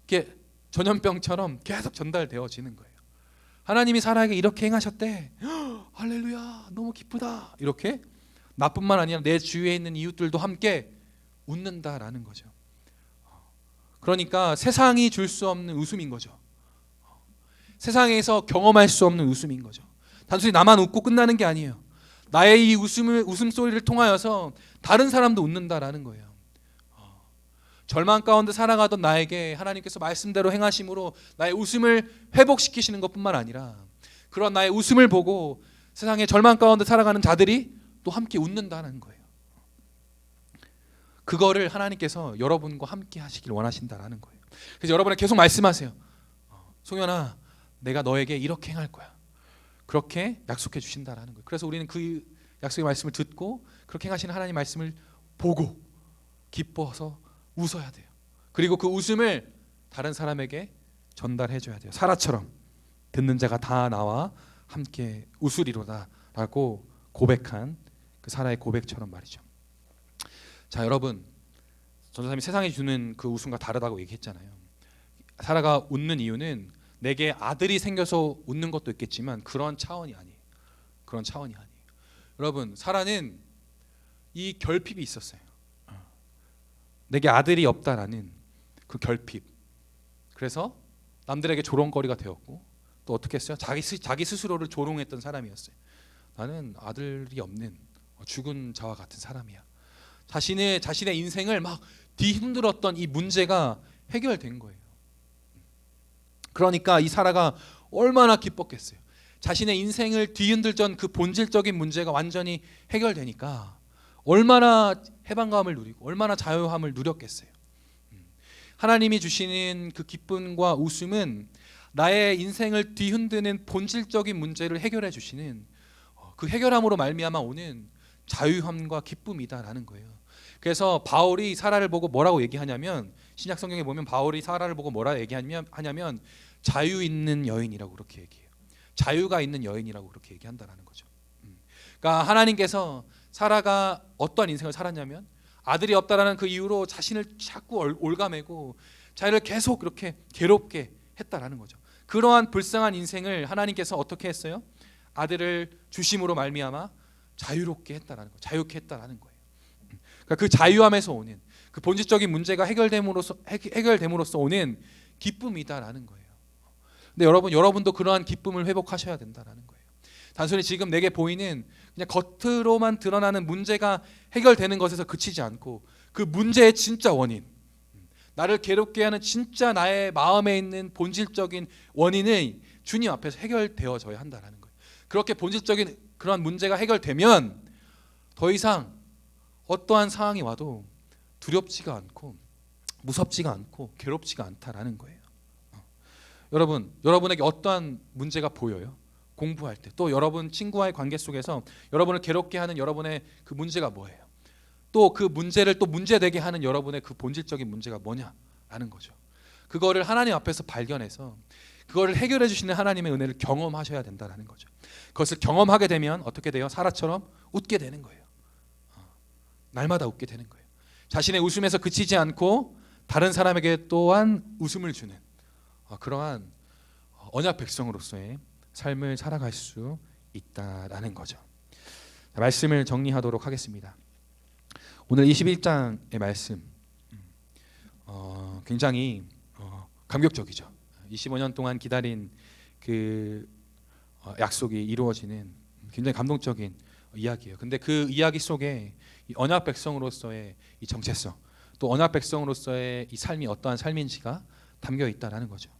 이렇게 전염병처럼 계속 전달되어지는 거예요. 하나님이 사라에게 이렇게 행하셨대. 할렐루야, 너무 기쁘다. 이렇게 나뿐만 아니라 내 주위에 있는 이웃들도 함께 웃는다라는 거죠. 그러니까 세상이 줄 수 없는 웃음인 거죠. 세상에서 경험할 수 없는 웃음인 거죠. 단순히 나만 웃고 끝나는 게 아니에요. 나의 이 웃음소리를 통하여서 다른 사람도 웃는다라는 거예요. 절망 가운데 살아가던 나에게 하나님께서 말씀대로 행하심으로 나의 웃음을 회복시키시는 것뿐만 아니라 그런 나의 웃음을 보고 세상의 절망 가운데 살아가는 자들이 또 함께 웃는다는 거예요. 그거를 하나님께서 여러분과 함께 하시길 원하신다라는 거예요. 그래서 여러분은 계속 말씀하세요. 송현아, 내가 너에게 이렇게 행할 거야. 그렇게 약속해 주신다라는 거예요. 그래서 우리는 그 약속의 말씀을 듣고 그렇게 행하시는 하나님 말씀을 보고 기뻐서 웃어야 돼요. 그리고 그 웃음을 다른 사람에게 전달해 줘야 돼요. 사라처럼 듣는 자가 다 나와 함께 웃으리로다라고 고백한 그 사라의 고백처럼 말이죠. 자, 여러분, 전도사님이 세상이 주는 그 웃음과 다르다고 얘기했잖아요. 사라가 웃는 이유는 내게 아들이 생겨서 웃는 것도 있겠지만 그런 차원이 아니에요. 그런 차원이 아니에요. 여러분, 사라는 이 결핍이 있었어요. 내게 아들이 없다라는 그 결핍. 그래서 남들에게 조롱거리가 되었고 또 어떻게 했어요? 자기 스스로를 조롱했던 사람이었어요. 나는 아들이 없는 죽은 자와 같은 사람이야. 자신의 인생을 막 뒤흔들었던 이 문제가 해결된 거예요. 그러니까 이 사라가 얼마나 기뻤겠어요. 자신의 인생을 뒤흔들던 그 본질적인 문제가 완전히 해결되니까 얼마나 해방감을 누리고 얼마나 자유함을 누렸겠어요. 하나님이 주시는 그 기쁨과 웃음은 나의 인생을 뒤흔드는 본질적인 문제를 해결해 주시는 그 해결함으로 말미암아 오는 자유함과 기쁨이다라는 거예요. 그래서 바울이 사라를 보고 뭐라고 얘기하냐면 신약 성경에 보면 바울이 사라를 보고 뭐라 얘기하냐면 자유 있는 여인이라고 그렇게 얘기해요. 자유가 있는 여인이라고 그렇게 얘기한다라는 거죠. 그러니까 하나님께서 사라가 어떠한 인생을 살았냐면 아들이 없다라는 그 이유로 자신을 자꾸 올가매고 자기를 계속 그렇게 괴롭게 했다라는 거죠. 그러한 불쌍한 인생을 하나님께서 어떻게 했어요? 아들을 주심으로 말미암아 자유롭게 했다라는 거, 자유케 했다라는 거예요. 그러니까 그 자유함에서 오는 그 본질적인 문제가 해결됨으로써 오는 기쁨이다라는 거예요. 근데 여러분도 그러한 기쁨을 회복하셔야 된다라는 거예요. 단순히 지금 내게 보이는 그냥 겉으로만 드러나는 문제가 해결되는 것에서 그치지 않고 그 문제의 진짜 원인, 나를 괴롭게 하는 진짜 나의 마음에 있는 본질적인 원인이 주님 앞에서 해결되어져야 한다라는 거예요. 그렇게 본질적인 그러한 문제가 해결되면 더 이상 어떠한 상황이 와도 두렵지가 않고 무섭지가 않고 괴롭지가 않다라는 거예요. 여러분에게 어떠한 문제가 보여요? 공부할 때, 또 여러분 친구와의 관계 속에서 여러분을 괴롭게 하는 여러분의 그 문제가 뭐예요? 또 그 문제를 또 문제되게 하는 여러분의 그 본질적인 문제가 뭐냐라는 거죠. 그거를 하나님 앞에서 발견해서 그거를 해결해 주시는 하나님의 은혜를 경험하셔야 된다는 거죠. 그것을 경험하게 되면 어떻게 돼요? 사라처럼 웃게 되는 거예요. 날마다 웃게 되는 거예요. 자신의 웃음에서 그치지 않고 다른 사람에게 또한 웃음을 주는 그러한 언약 백성으로서의 삶을 살아갈 수 있다라는 거죠. 말씀을 정리하도록 하겠습니다. 오늘 21장의 말씀 굉장히 감격적이죠. 25년 동안 기다린 그 약속이 이루어지는 굉장히 감동적인 이야기예요. 근데 그 이야기 속에 이 언약 백성으로서의 이 정체성, 또 언약 백성으로서의 이 삶이 어떠한 삶인지가 담겨 있다라는 거죠.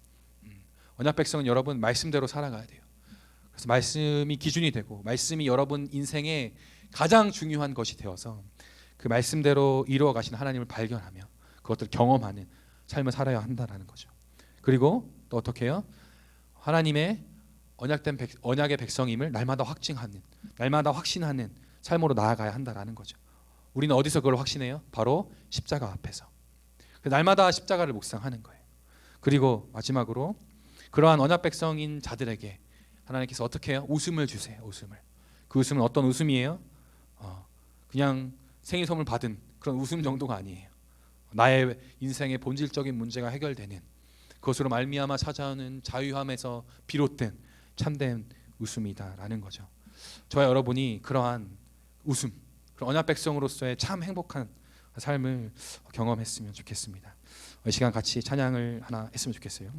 언약 백성은 여러분 말씀대로 살아가야 돼요. 그래서 말씀이 기준이 되고 말씀이 여러분 인생의 가장 중요한 것이 되어서 그 말씀대로 이루어 가시는 하나님을 발견하며 그것들을 경험하는 삶을 살아야 한다라는 거죠. 그리고 또 어떻게 해요? 하나님의 언약의 백성임을 날마다 확증하는, 날마다 확신하는 삶으로 나아가야 한다라는 거죠. 우리는 어디서 그걸 확신해요? 바로 십자가 앞에서. 날마다 십자가를 묵상하는 거예요. 그리고 마지막으로 그러한 언약 백성인 자들에게 하나님께서 어떻게 해요? 웃음을 주세요. 웃음을. 그 웃음은 어떤 웃음이에요? 그냥 생일 선물 받은 그런 웃음 정도가 아니에요. 나의 인생의 본질적인 문제가 해결되는 그것으로 말미암아 찾아오는 자유함에서 비롯된 참된 웃음이다라는 거죠. 저와 여러분이 그러한 웃음, 그런 언약 백성으로서의 참 행복한 삶을 경험했으면 좋겠습니다. 이 시간 같이 찬양을 하나 했으면 좋겠어요.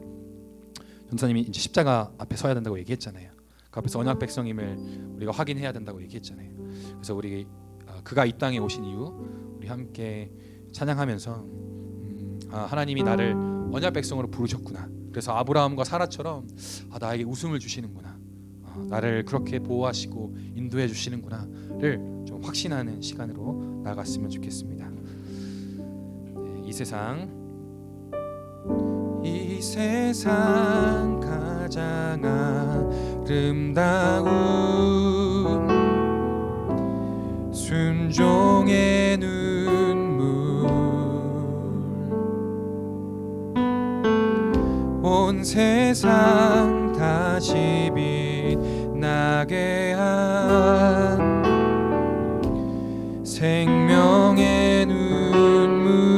전사님이 이제 십자가 앞에 서야 된다고 얘기했잖아요. 그 앞에서 언약 백성임을 우리가 확인해야 된다고 얘기했잖아요. 그래서 우리 그가 이 땅에 오신 이후 우리 함께 찬양하면서 하나님이 나를 언약 백성으로 부르셨구나. 그래서 아브라함과 사라처럼 나에게 웃음을 주시는구나. 나를 그렇게 보호하시고 인도해 주시는구나를 좀 확신하는 시간으로 나아갔으면 좋겠습니다. 이 세상 가장 아름다운 순종의 눈물 온 세상 다시 빛나게 한 생명의 눈물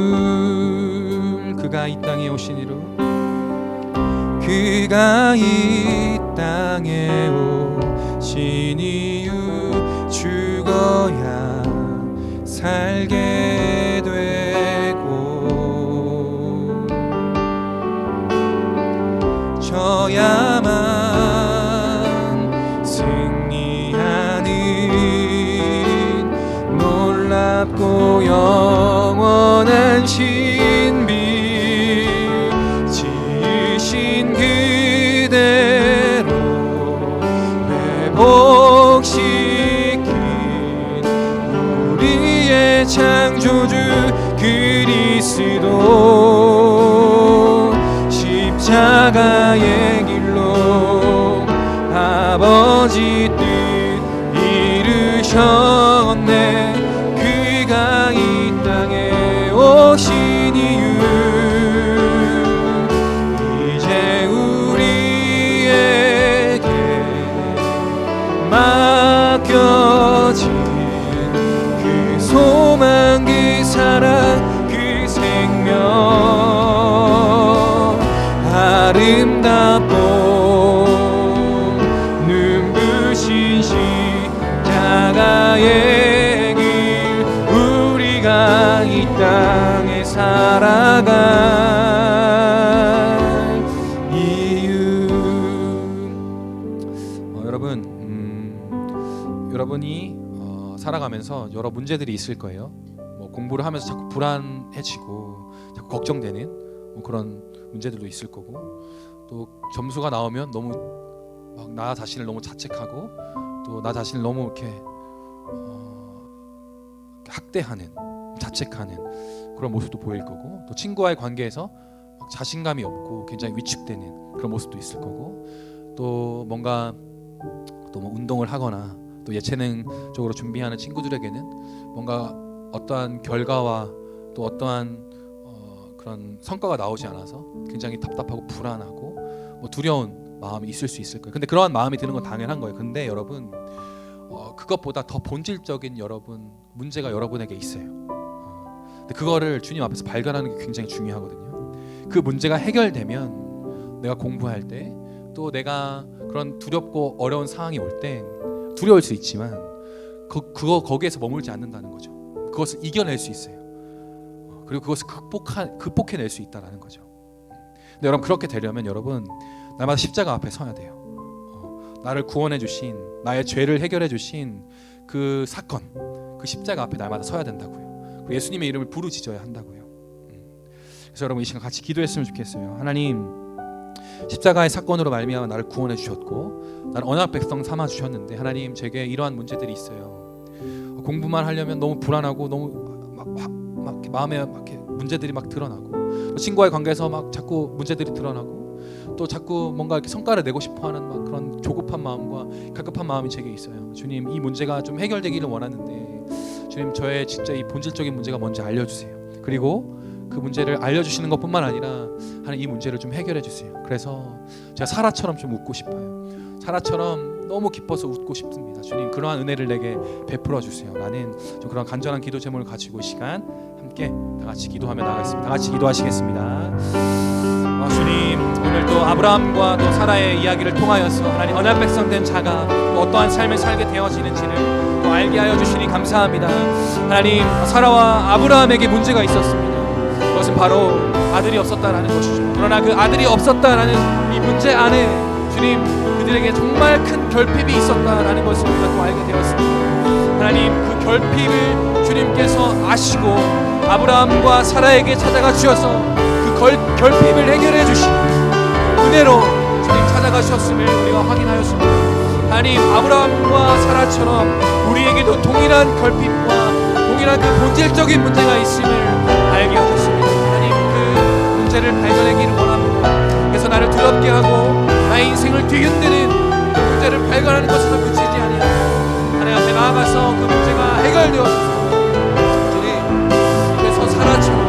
그가 이 땅에 오신 이로 그가 이 땅에 오신 이유 죽어야 살게 되고 져야만 승리하는 놀랍고 영원한 신비 지으신 그대로 회복시킨 우리의 창조주 그리스도 십자가의 길로 아버지 뜻 이루셨네. 그가 이 땅에 오신 이유 이제 우리에게 맡겨진 아름답고 눈부신 십자가의 길 우리가 이 땅에 살아갈 이유. 여러분이 살아가면서 여러 문제들이 있을 거예요. 뭐 공부를 하면서 자꾸 불안해지고 자꾸 걱정되는 뭐 그런 문제들도 있을 거고, 또 점수가 나오면 너무 막 나 자신을 너무 자책하고 또 나 자신을 너무 이렇게 학대하는, 자책하는 그런 모습도 보일 거고, 또 친구와의 관계에서 막 자신감이 없고 굉장히 위축되는 그런 모습도 있을 거고, 또 뭔가 또 뭐 운동을 하거나 또 예체능 쪽으로 준비하는 친구들에게는 뭔가 어떠한 결과와 또 어떠한 그런 성과가 나오지 않아서 굉장히 답답하고 불안하고 뭐 두려운 마음이 있을 수 있을 거예요. 근데 그러한 마음이 드는 건 당연한 거예요. 근데 여러분 그것보다 더 본질적인 여러분 문제가 여러분에게 있어요. 근데 그거를 주님 앞에서 발견하는 게 굉장히 중요하거든요. 그 문제가 해결되면 내가 공부할 때 또 내가 그런 두렵고 어려운 상황이 올 때 두려울 수 있지만 거기에서 머물지 않는다는 거죠. 그것을 이겨낼 수 있어요. 그리고 그것을 극복해낼 수 있다는 거죠. 근데 여러분 그렇게 되려면 여러분 날마다 십자가 앞에 서야 돼요. 나를 구원해 주신, 나의 죄를 해결해 주신 그 사건, 그 십자가 앞에 날마다 서야 된다고요. 그리고 예수님의 이름을 부르짖어야 한다고요. 그래서 여러분 이 시간 같이 기도했으면 좋겠어요. 하나님, 십자가의 사건으로 말미암아 나를 구원해 주셨고 나를 언약 백성 삼아 주셨는데 하나님, 제게 이러한 문제들이 있어요. 공부만 하려면 너무 불안하고 너무 막 마음에 막 문제들이 막 드러나고, 또 친구와의 관계에서 막 자꾸 문제들이 드러나고, 또 자꾸 뭔가 이렇게 성과를 내고 싶어하는 막 그런 조급한 마음과 갈급한 마음이 제게 있어요. 주님, 이 문제가 좀 해결되기를 원하는데 주님, 저의 진짜 이 본질적인 문제가 뭔지 알려주세요. 그리고 그 문제를 알려주시는 것뿐만 아니라 하나님, 이 문제를 좀 해결해 주세요. 그래서 제가 사라처럼 좀 웃고 싶어요. 사라처럼 너무 기뻐서 웃고 싶습니다. 주님, 그러한 은혜를 내게 베풀어 주세요. 라는 좀 그런 간절한 기도 제목을 가지고 이 시간 함께 다 같이 기도하며 나가겠습니다. 다 같이 기도하시겠습니다. 주님, 오늘 또 아브라함과 또 사라의 이야기를 통하여서 하나님, 언약 백성 된 자가 또 어떠한 삶을 살게 되어지는지를 또 알게 하여 주시니 감사합니다. 하나님, 사라와 아브라함에게 문제가 있었습니다. 그것은 바로 아들이 없었다라는 것이죠. 그러나 그 아들이 없었다라는 이 문제 안에 주님, 그들에게 정말 큰 결핍이 있었다라는 것을 우리가 또 알게 되었습니다. 하나님, 그 결핍을 주님께서 아시고 아브라함과 사라에게 찾아가 주셔서 그 결핍을 해결해 주신 은혜로 주님 찾아가 주셨음을 우리가 확인하였습니다. 하나님, 아브라함과 사라처럼 우리에게도 동일한 결핍과 동일한 그 본질적인 문제가 있음을 알게 하셨습니다. 하나님, 그 문제를 발견하기를 원합니다. 그래서 나를 두렵게 하고 나의 인생을 뒤흔드는 그 문제를 발견하는 것에서 그치지 아니하고 하나님 앞에 나아가서 그 문제가 해결되어져서 주님, 그래서 사라처럼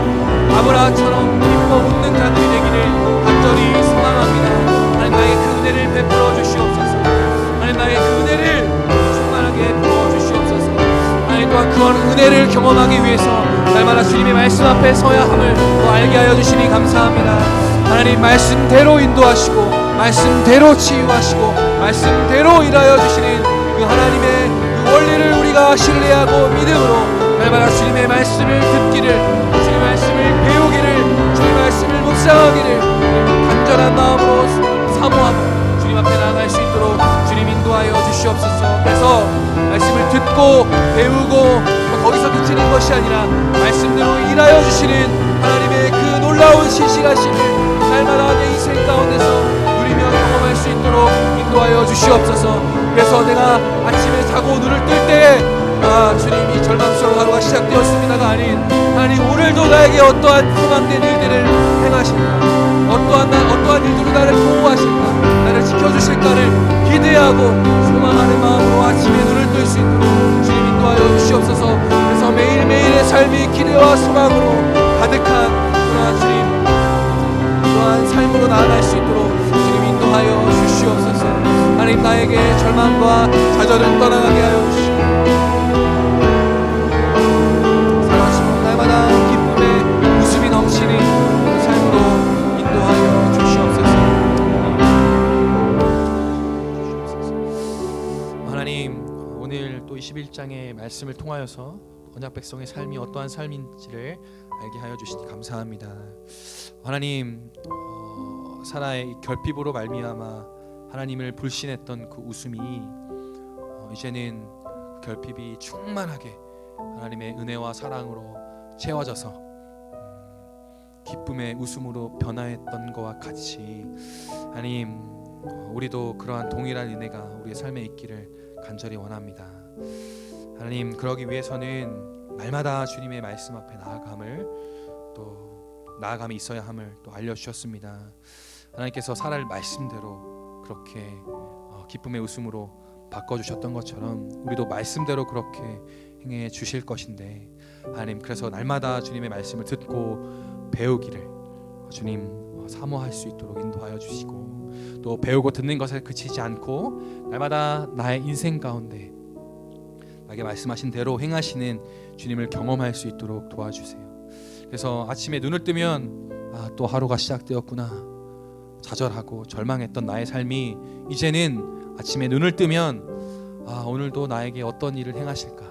아브라함처럼 기뻐 웃는 자들이 되기를 간절히 소망합니다. 하나님, 나에게 그 은혜를 베풀어 주시옵소서. 하나님, 나에게 그 은혜를 충만하게 부어 주시옵소서. 하나님, 또한 그런 은혜를 경험하기 위해서 날마다 주님의 말씀 앞에 서야 함을 또 알게 하여 주시니 감사합니다. 하나님, 말씀대로 인도하시고 말씀대로 치유하시고 말씀대로 일하여 주시는 그 하나님의 그 원리를 우리가 신뢰하고 믿음으로 날마다 주님의 말씀을 듣기를, 주님의 말씀을 배우기를, 주님의 말씀을 묵상하기를 간절한 마음으로 사모하고 주님 앞에 나아갈 수 있도록 주님 인도하여 주시옵소서. 그래서 말씀을 듣고 배우고 거기서 그치는 것이 아니라 말씀대로 일하여 주시는 하나님의 그 놀라운 신실하심을 날마다 내 인생 가운데서 누리며 경험할 수 있도록 인도하여 주시옵소서. 그래서 내가 아침에 자고 눈을 뜰 때 주님, 이 절망스러운 하루가 시작되었습니다가 아닌 하나님, 오늘도 나에게 어떠한 소망된 일들을 행하실까, 어떠한 일들로 나를 보호하실까, 나를 지켜주실까를 기대하고 소망하는 마음으로 아침에 눈을 뜰 수 있도록 주님 인도하여 주시옵소서. 그래서 매일매일의 삶이 기대와 소망으로 가득한 그러한 주님, 그러한 삶으로 나아갈 수 있도록 주님 인도하여 주시옵소서. 하나님, 나에게 절망과 좌절을 떠나가게 하여 주시고 사랑하시고 날마다 기쁨의 웃음이 넘치는 삶으로 인도하여 주시옵소서. 1장의 말씀을 통하여서 언약 백성의 삶이 어떠한 삶인지를 알게 하여 주시니 감사합니다. 하나님, 사라의 결핍으로 말미암아 하나님을 불신했던 그 웃음이 이제는 그 결핍이 충만하게 하나님의 은혜와 사랑으로 채워져서 기쁨의 웃음으로 변화했던 것과 같이 하나님, 우리도 그러한 동일한 은혜가 우리의 삶에 있기를 간절히 원합니다. 하나님, 그러기 위해서는 날마다 주님의 말씀 앞에 나아감이 있어야 함을 또 알려주셨습니다. 하나님께서 사라를 말씀대로 그렇게 기쁨의 웃음으로 바꿔주셨던 것처럼 우리도 말씀대로 그렇게 행해 주실 것인데, 하나님, 그래서 날마다 주님의 말씀을 듣고 배우기를 주님 사모할 수 있도록 인도하여 주시고, 또 배우고 듣는 것에 그치지 않고 날마다 나의 인생 가운데 나에게 말씀하신 대로 행하시는 주님을 경험할 수 있도록 도와주세요. 그래서 아침에 눈을 뜨면 또 하루가 시작되었구나 좌절하고 절망했던 나의 삶이 이제는 아침에 눈을 뜨면 오늘도 나에게 어떤 일을 행하실까,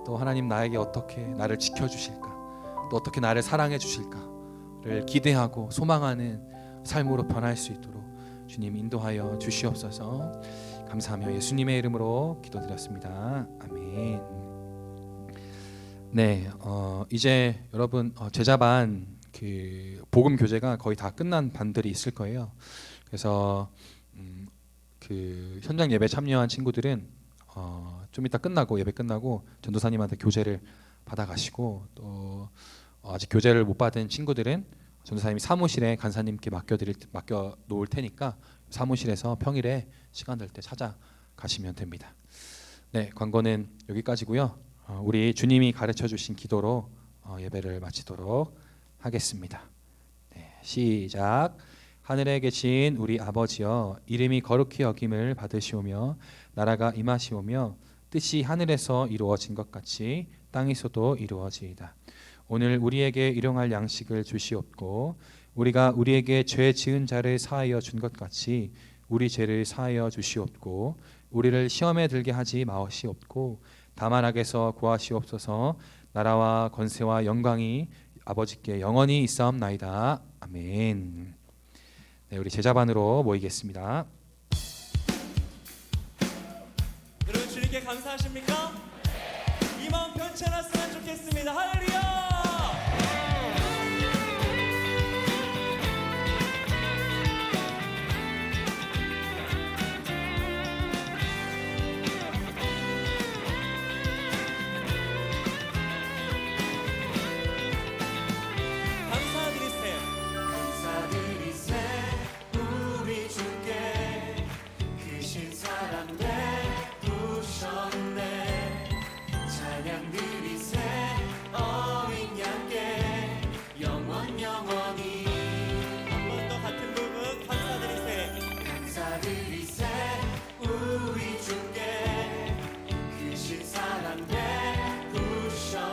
또 하나님 나에게 어떻게 나를 지켜주실까, 또 어떻게 나를 사랑해 주실까를 기대하고 소망하는 삶으로 변할 수 있도록 주님 인도하여 주시옵소서. 감사하며 예수님의 이름으로 기도드렸습니다. 아멘. 네, 이제 여러분 제자반 그 복음 교제가 거의 다 끝난 반들이 있을 거예요. 그래서 그 현장 예배 참여한 친구들은 좀 이따 끝나고 예배 끝나고 전도사님한테 교제를 받아가시고, 또 아직 교제를 못 받은 친구들은 전도사님이 사무실에 간사님께 맡겨 놓을 테니까 사무실에서 평일에 시간 될 때 찾아가시면 됩니다. 네, 광고는 여기까지고요. 우리 주님이 가르쳐 주신 기도로 예배를 마치도록 하겠습니다. 네, 시작. 하늘에 계신 우리 아버지여, 이름이 거룩히 여김을 받으시오며 나라가 임하시오며 뜻이 하늘에서 이루어진 것 같이 땅에서도 이루어지이다. 오늘 우리에게 일용할 양식을 주시옵고, 우리가 우리에게 죄 지은 자를 사하여 준 것 같이 우리 죄를 사하여 주시옵고, 우리를 시험에 들게 하지 마시옵고, 다만 악에서 구하시옵소서. 나라와 권세와 영광이 아버지께 영원히 있사옵나이다. 아멘. 네, 우리 제자반으로 모이겠습니다. 여러분, 주님께 감사하십니까? 이 마음 변치 않았으면 좋겠습니다. 할렐루야.